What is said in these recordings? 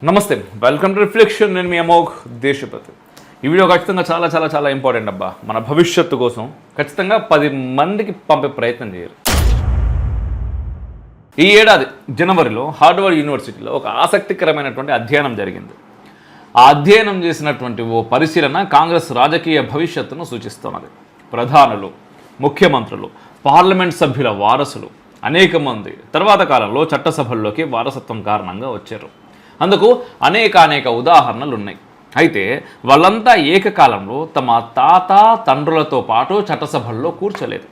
నమస్తే, welcome to reflection. నేను మీ అమోఘ్ దేశపతి. ఈ వీడియో ఖచ్చితంగా చాలా చాలా చాలా ఇంపార్టెంట్ అబ్బా. మన భవిష్యత్తు కోసం ఖచ్చితంగా 10 మందికి పంపే ప్రయత్నం చేయాలి. ఈ ఏడాది జనవరిలో హార్వర్డ్ యూనివర్సిటీలో ఒక ఆసక్తికరమైనటువంటి అధ్యయనం జరిగింది. ఆ అధ్యయనం చేసినటువంటి ఓ పరిశీలన కాంగ్రెస్ రాజకీయ భవిష్యత్తును సూచిస్తున్నది. ప్రధానులు, ముఖ్యమంత్రులు, పార్లమెంట్ సభ్యుల వారసులు అనేక మంది తర్వాత కాలంలో చట్టసభల్లోకి వారసత్వం కారణంగా వచ్చారు. అందుకు అనేక ఉదాహరణలు ఉన్నాయి. అయితే వాళ్ళంతా ఏకకాలంలో తమ తాత తండ్రులతో పాటు చట్టసభల్లో కూర్చోలేదు.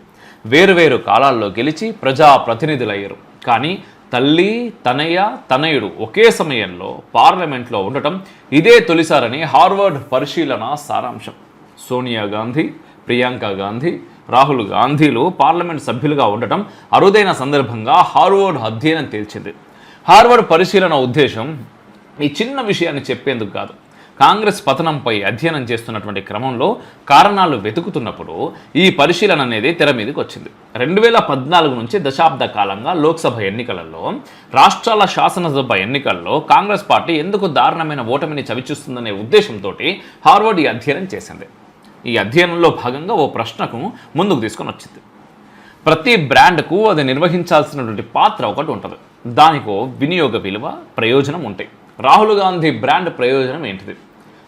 వేరువేరు కాలాల్లో గెలిచి ప్రజాప్రతినిధులయ్యారు. కానీ తల్లి, తనయుడు ఒకే సమయంలో పార్లమెంట్లో ఉండటం ఇదే తొలిసారని హార్వర్డ్ పరిశీలన సారాంశం. సోనియా గాంధీ, ప్రియాంక గాంధీ, రాహుల్ గాంధీలు పార్లమెంట్ సభ్యులుగా ఉండటం అరుదైన సందర్భంగా హార్వర్డ్ అధ్యయనం తేల్చింది. హార్వర్డ్ పరిశీలన ఉద్దేశం ఈ చిన్న విషయాన్ని చెప్పేందుకు కాదు. కాంగ్రెస్ పతనంపై అధ్యయనం చేస్తున్నటువంటి క్రమంలో కారణాలు వెతుకుతున్నప్పుడు ఈ పరిశీలన అనేది తెర మీదకి వచ్చింది. 2014 నుంచి దశాబ్ద కాలంగా లోక్సభ ఎన్నికలలో, రాష్ట్రాల శాసనసభ ఎన్నికల్లో కాంగ్రెస్ పార్టీ ఎందుకు దారుణమైన ఓటమిని చవిచూస్తుందనే ఉద్దేశంతో హార్వర్డ్ ఈ అధ్యయనం చేసింది. ఈ అధ్యయనంలో భాగంగా ఓ ప్రశ్నకు ముందుకు తీసుకొని వచ్చింది. ప్రతి బ్రాండ్కు అది నిర్వహించాల్సినటువంటి పాత్ర ఒకటి ఉంటుంది. దానికో వినియోగ విలువ, ప్రయోజనం ఉంటాయి. రాహుల్ గాంధీ బ్రాండ్ ప్రయోజనం ఏంటిది?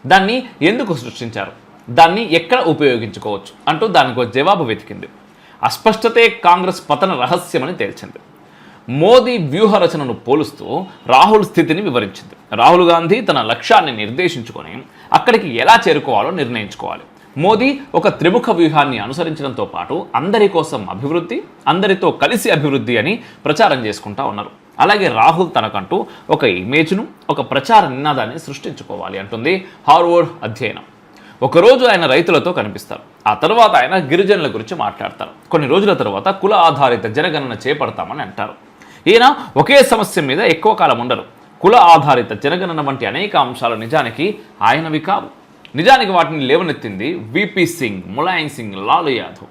దాన్ని ఎందుకు సృష్టించారు? దాన్ని ఎక్కడ ఉపయోగించుకోవచ్చు అంటూ దానికి జవాబు వెతికింది. అస్పష్టతే కాంగ్రెస్ పతన రహస్యమని తేల్చింది. మోదీ వ్యూహ రచనను పోలుస్తూ రాహుల్ స్థితిని వివరించింది. రాహుల్ గాంధీ తన లక్ష్యాన్ని నిర్దేశించుకొని అక్కడికి ఎలా చేరుకోవాలో నిర్ణయించుకోవాలి. మోదీ ఒక త్రిముఖ వ్యూహాన్ని అనుసరించడంతో పాటు అందరి కోసం అభివృద్ధి, అందరితో కలిసి అభివృద్ధి అని ప్రచారం చేసుకుంటా ఉన్నారు. అలాగే రాహుల్ తనకంటూ ఒక ఇమేజ్ను, ఒక ప్రచార నినాదాన్ని సృష్టించుకోవాలి అంటుంది హార్వర్డ్ అధ్యయనం. ఒకరోజు ఆయన రైతులతో కనిపిస్తారు. ఆ తర్వాత ఆయన గిరిజనుల గురించి మాట్లాడతారు. కొన్ని రోజుల తర్వాత కుల ఆధారిత జనగణన చేపడతామని అంటారు. ఈయన ఒకే సమస్య మీద ఎక్కువ కాలం ఉండరు. కుల ఆధారిత జనగణన వంటి అనేక అంశాలు నిజానికి ఆయనవి కావు. నిజానికి వాటిని లేవనెత్తింది విపి సింగ్, ములాయం సింగ్, లాలూ యాదవ్.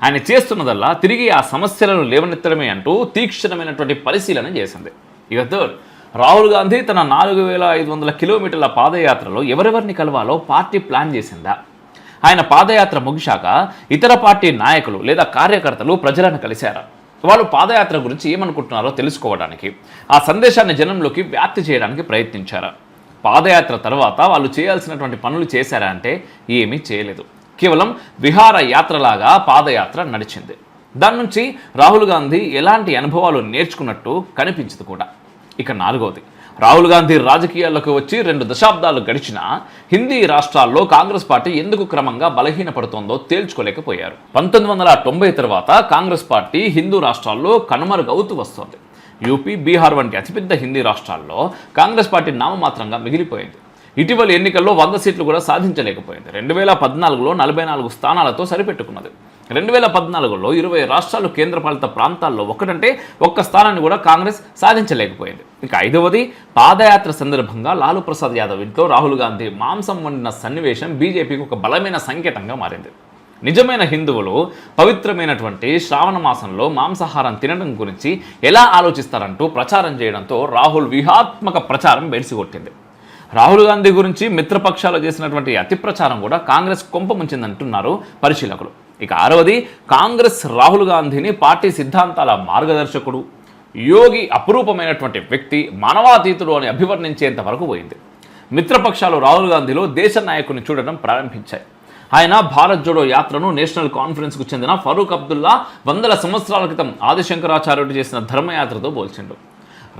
ఆయన చేస్తున్నదల్లా తిరిగి ఆ సమస్యలను లేవనెత్తడమే అంటూ తీక్షణమైనటువంటి పరిశీలన చేసింది. ఇక థర్డ్, రాహుల్ గాంధీ తన 4500 కిలోమీటర్ల పాదయాత్రలో ఎవరెవరిని కలవాలో పార్టీ ప్లాన్ చేసిందా? ఆయన పాదయాత్ర ముగిశాక ఇతర పార్టీ నాయకులు లేదా కార్యకర్తలు ప్రజలను కలిశారా? వాళ్ళు పాదయాత్ర గురించి ఏమనుకుంటున్నారో తెలుసుకోవడానికి, ఆ సందేశాన్ని జనంలోకి వ్యాప్తి చేయడానికి ప్రయత్నించారా? పాదయాత్ర తర్వాత వాళ్ళు చేయాల్సినటువంటి పనులు చేశారా అంటే ఏమీ చేయలేదు. కేవలం విహార యాత్రలాగా పాదయాత్ర నడిచింది. దాని నుంచి రాహుల్ గాంధీ ఎలాంటి అనుభవాలు నేర్చుకున్నట్టు కనిపించదు కూడా. ఇక నాలుగవది, రాహుల్ గాంధీ రాజకీయాల్లోకి వచ్చి 2 దశాబ్దాలు గడిచినా హిందీ రాష్ట్రాల్లో కాంగ్రెస్ పార్టీ ఎందుకు క్రమంగా బలహీనపడుతోందో తేల్చుకోలేకపోయారు. 1990 తర్వాత కాంగ్రెస్ పార్టీ హిందూ రాష్ట్రాల్లో కనుమరుగవుతూ వస్తోంది. యూపీ, బీహార్ వంటి అతిపెద్ద హిందీ రాష్ట్రాల్లో కాంగ్రెస్ పార్టీ నామమాత్రంగా మిగిలిపోయింది. ఇటీవల ఎన్నికల్లో 100 సీట్లు కూడా సాధించలేకపోయింది. 2014లో 44 స్థానాలతో సరిపెట్టుకున్నది. 2014లో 20 రాష్ట్రాలు, కేంద్రపాలిత ప్రాంతాల్లో ఒకటంటే ఒక్క స్థానాన్ని కూడా కాంగ్రెస్ సాధించలేకపోయింది. ఇక ఐదవది, పాదయాత్ర సందర్భంగా లాలూ ప్రసాద్ యాదవ్ ఇంట్లో రాహుల్ గాంధీ మాంసం వండిన సన్నివేశం బీజేపీకి ఒక బలమైన సంకేతంగా మారింది. నిజమైన హిందువులు పవిత్రమైనటువంటి శ్రావణ మాసంలో మాంసాహారం తినడం గురించి ఎలా ఆలోచిస్తారంటూ ప్రచారం చేయడంతో రాహుల్ వ్యూహాత్మక ప్రచారం బెడిసిగొట్టింది. రాహుల్ గాంధీ గురించి మిత్రపక్షాలు చేసినటువంటి అతి ప్రచారం కూడా కాంగ్రెస్ కొంప ముంచిందంటున్నారు పరిశీలకులు. ఇక ఆరవది, కాంగ్రెస్ రాహుల్ గాంధీని పార్టీ సిద్ధాంతాల మార్గదర్శకుడు, యోగి, అపురూపమైనటువంటి వ్యక్తి, మానవాతీతుడు అని అభివర్ణించేంత వరకు పోయింది. మిత్రపక్షాలు రాహుల్ గాంధీలో దేశ నాయకుని చూడడం ప్రారంభించాయి. ఆయన భారత్ జోడో యాత్రను నేషనల్ కాన్ఫరెన్స్కు చెందిన ఫరూక్ అబ్దుల్లా 100 సంవత్సరాల క్రితం ఆదిశంకరాచార్యుడు చేసిన ధర్మయాత్రతో పోల్చిండు.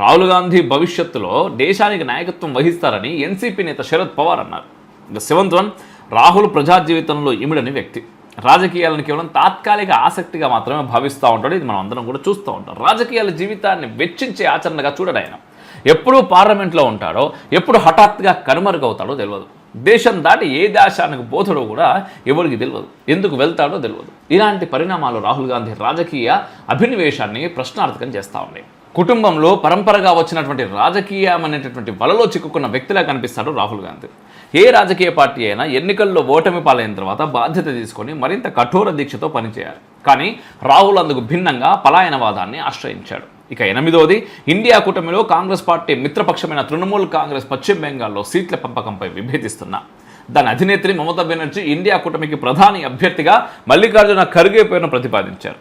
రాహుల్ గాంధీ భవిష్యత్తులో దేశానికి నాయకత్వం వహిస్తారని ఎన్సీపీ నేత శరద్ పవార్ అన్నారు. ఇక 7th వన్, రాహుల్ ప్రజా జీవితంలో ఇమిడని వ్యక్తి. రాజకీయాలను కేవలం తాత్కాలిక ఆసక్తిగా మాత్రమే భావిస్తూ ఉంటాడు. ఇది మనం అందరం కూడా చూస్తూ ఉంటాం. రాజకీయాల జీవితాన్ని వెచ్చించే ఆచరణగా చూడడు ఆయన. ఎప్పుడు పార్లమెంట్లో ఉంటాడో, ఎప్పుడు హఠాత్తుగా కనుమరుగవుతాడో తెలియదు. దేశం దాటి ఏ దేశానికి పోతాడో కూడా ఎవరికి తెలియదు. ఎందుకు వెళ్తాడో తెలియదు. ఇలాంటి పరిణామాలు రాహుల్ గాంధీ రాజకీయ అభినివేశాన్ని ప్రశ్నార్థకం చేస్తూ ఉన్నాయి. కుటుంబంలో పరంపరగా వచ్చినటువంటి రాజకీయం అనేటటువంటి వలలో చిక్కుకున్న వ్యక్తిలా కనిపిస్తాడు రాహుల్ గాంధీ. ఏ రాజకీయ పార్టీ అయినా ఎన్నికల్లో ఓటమి పాలైన తర్వాత బాధ్యత తీసుకొని మరింత కఠోర దీక్షతో పనిచేయాలి. కానీ రాహుల్ అందుకు భిన్నంగా పలాయనవాదాన్ని ఆశ్రయించాడు. ఇక 8వది, ఇండియా కూటమిలో కాంగ్రెస్ పార్టీ మిత్రపక్షమైన తృణమూల్ కాంగ్రెస్ పశ్చిమ బెంగాల్లో సీట్ల పంపకంపై విభేదిస్తున్నా. దాని అధినేత్రి మమతా బెనర్జీ ఇండియా కూటమికి ప్రధాని అభ్యర్థిగా మల్లికార్జున ఖర్గే పేరును ప్రతిపాదించారు.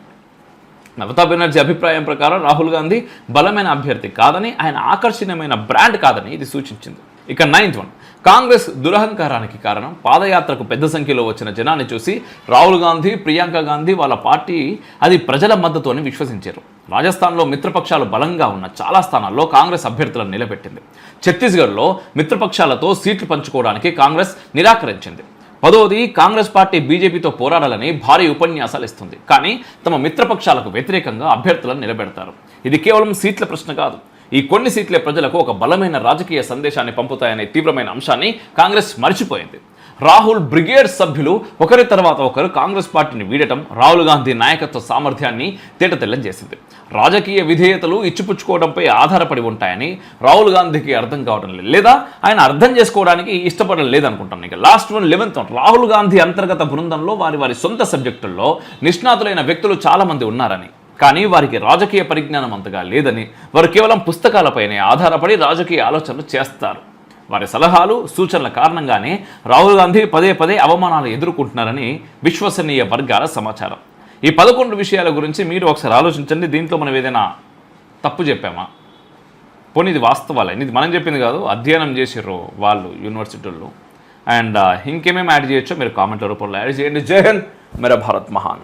మమతా బెనర్జీ అభిప్రాయం ప్రకారం రాహుల్ గాంధీ బలమైన అభ్యర్థి కాదని, ఆయన ఆకర్షణీయమైన బ్రాండ్ కాదని ఇది సూచించింది. ఇక 9th వన్, కాంగ్రెస్ దురహంకారానికి కారణం పాదయాత్రకు పెద్ద సంఖ్యలో వచ్చిన జనాన్ని చూసి రాహుల్ గాంధీ, ప్రియాంక గాంధీ వాళ్ళ పార్టీ అది ప్రజల మద్దతు అని విశ్వసించారు. రాజస్థాన్లో మిత్రపక్షాలు బలంగా ఉన్న చాలా స్థానాల్లో కాంగ్రెస్ అభ్యర్థులను నిలబెట్టింది. ఛత్తీస్గఢ్లో మిత్రపక్షాలతో సీట్లు పంచుకోవడానికి కాంగ్రెస్ నిరాకరించింది. 10వది, కాంగ్రెస్ పార్టీ బీజేపీతో పోరాడాలని భారీ ఉపన్యాసాలు ఇస్తుంది, కానీ తమ మిత్రపక్షాలకు వ్యతిరేకంగా అభ్యర్థులను నిలబెడతారు. ఇది కేవలం సీట్ల ప్రశ్న కాదు, ఈ కొన్ని సీట్లే ప్రజలకు ఒక బలమైన రాజకీయ సందేశాన్ని పంపుతాయనే తీవ్రమైన అంశాన్ని కాంగ్రెస్ మర్చిపోయింది. రాహుల్ బ్రిగేడ్ సభ్యులు ఒకరి తర్వాత ఒకరు కాంగ్రెస్ పార్టీని వీడటం రాహుల్ గాంధీ నాయకత్వ సామర్థ్యాన్ని తేటతెల్లం చేసింది. రాజకీయ విధేయతలు ఇచ్చిపుచ్చుకోవడంపై ఆధారపడి ఉంటాయని రాహుల్ గాంధీకి అర్థం కావడం లేదు, లేదా ఆయన అర్థం చేసుకోవడానికి ఇష్టపడడం లేదనుకుంటాం. ఇక last one, 11th one, Rahul Gandhi అంతర్గత బృందంలో వారి సొంత సబ్జెక్టుల్లో నిష్ణాతులైన వ్యక్తులు చాలామంది ఉన్నారని, కానీ వారికి రాజకీయ పరిజ్ఞానం అంతగా లేదని, వారు కేవలం పుస్తకాలపైనే ఆధారపడి రాజకీయ ఆలోచనలు చేస్తారు. వారి సలహాలు, సూచనల కారణంగానే రాహుల్ గాంధీ పదే అవమానాలు ఎదుర్కొంటున్నారని విశ్వసనీయ వర్గాల సమాచారం. ఈ 11 విషయాల గురించి మీరు ఒకసారి ఆలోచించండి. దీంట్లో మనం ఏదైనా తప్పు చెప్పామా? పోనీ ఇది వాస్తవాలే, ఇది మనం చెప్పింది కాదు, అధ్యయనం చేసిర్రు వాళ్ళు యూనివర్సిటీల్లో. అండ్ ఇంకేమేమి యాడ్ చేయొచ్చో మీరు కామెంట్ల రూపంలో యాడ్ చేయండి. జై హింద్, మేరా భారత్ మహాన్.